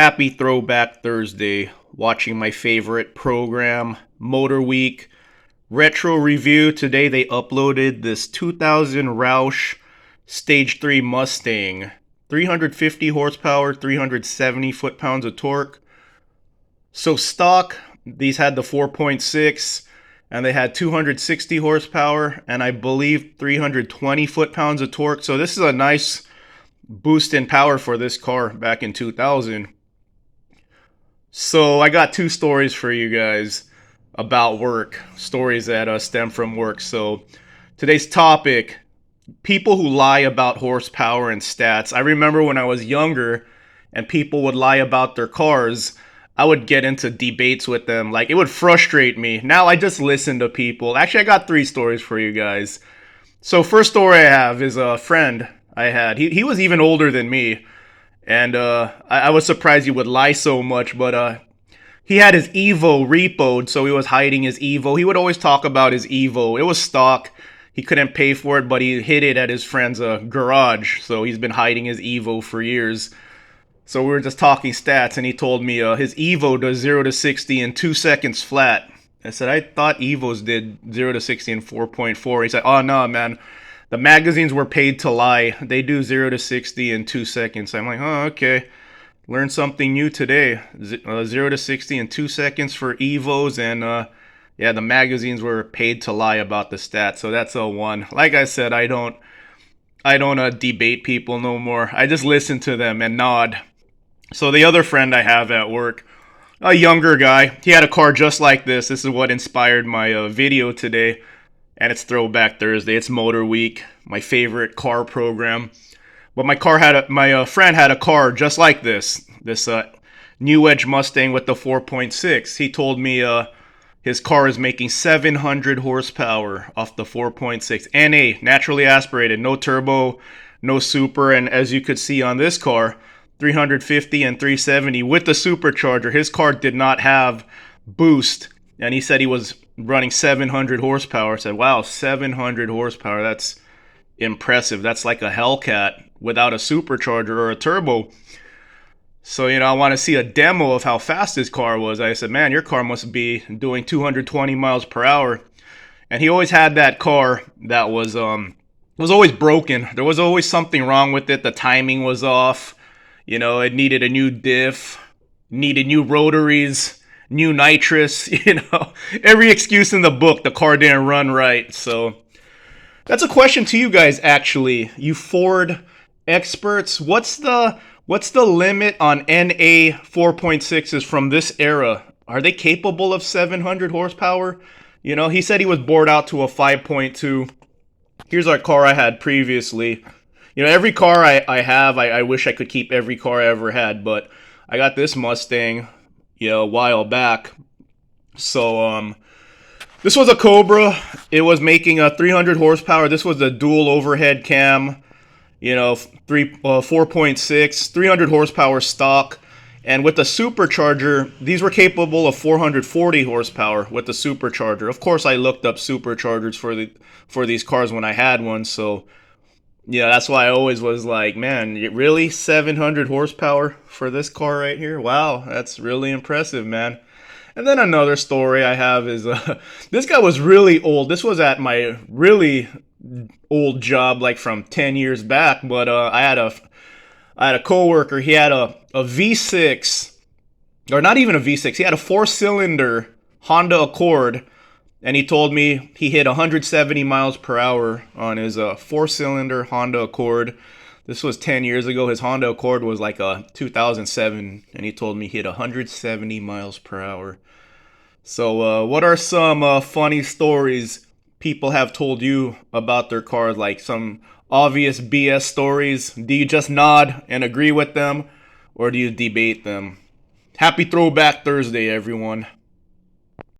Happy Throwback Thursday. Watching my favorite program, Motor Week. Retro review. Today they uploaded this 2000 Roush Stage 3 Mustang. 350 horsepower, 370 foot-pounds of torque. So stock, these had the 4.6 and they had 260 horsepower and I believe 320 foot-pounds of torque. So this is a nice boost in power for this car back in 2000. So I got two stories for you guys about work, stories that stem from work. So today's topic, people who lie about horsepower and stats. I remember when I was younger and people would lie about their cars, I would get into debates with them. Like, it would frustrate me. Now I just listen to people. Actually, I got three stories for you guys. So first story I have is a friend I had. He was even older than me. And I was surprised he would lie so much, but he had his Evo repoed, so he was hiding his Evo. He would always talk about his Evo. It was stock. He couldn't pay for it, but he hid it at his friend's garage, so he's been hiding his Evo for years. So we were just talking stats, and he told me his Evo does 0 to 60 in 2 seconds flat. I said, I thought Evos did 0 to 60 in 4.4. He said, oh, no, man. The magazines were paid to lie. They do 0 to 60 in 2 seconds. I'm like, oh, okay. Learned something new today. 0 to 60 in 2 seconds for Evos. And yeah, the magazines were paid to lie about the stats. So that's a one. Like I said, I don't debate people no more. I just listen to them and nod. So the other friend I have at work, a younger guy, he had a car just like this. This is what inspired my video today. And it's Throwback Thursday. It's Motor Week, my favorite car program. But my friend had a car just like this New Edge Mustang with the 4.6. He told me his car is making 700 horsepower off the 4.6. NA, naturally aspirated, no turbo, no super. And as you could see on this car, 350 and 370 with the supercharger. His car did not have boost. And he said he was running 700 horsepower. I said, wow, 700 horsepower. That's impressive. That's like a Hellcat without a supercharger or a turbo. So, I want to see a demo of how fast his car was. I said, man, your car must be doing 220 miles per hour. And he always had that car that was always broken. There was always something wrong with it. The timing was off. It needed a new diff, needed new rotaries, new nitrous, every excuse in the book. The car didn't run right. So that's a question to you guys, actually, you Ford experts. What's the limit on NA 4.6s from this era? Are they capable of 700 horsepower? He said he was bored out to a 5.2. Here's our car I had previously. Every car I have, I wish I could keep every car I ever had, but I got this Mustang a while back. So this was a Cobra. It was making a 300 horsepower. This was a dual overhead cam, 4.6, 300 horsepower stock. And with the supercharger, these were capable of 440 horsepower with the supercharger. Of course, I looked up superchargers for these cars when I had one. So yeah, that's why I always was like, man, really 700 horsepower for this car right here? Wow, that's really impressive, man. And then another story I have is this guy was really old. This was at my really old job, like from 10 years back. But I had a coworker. He had a V6, or not even a V6. He had a 4-cylinder Honda Accord. And he told me he hit 170 miles per hour on his 4-cylinder Honda Accord. This was 10 years ago. His Honda Accord was like a 2007. And he told me he hit 170 miles per hour. So what are some funny stories people have told you about their cars? Like some obvious BS stories. Do you just nod and agree with them? Or do you debate them? Happy Throwback Thursday, everyone.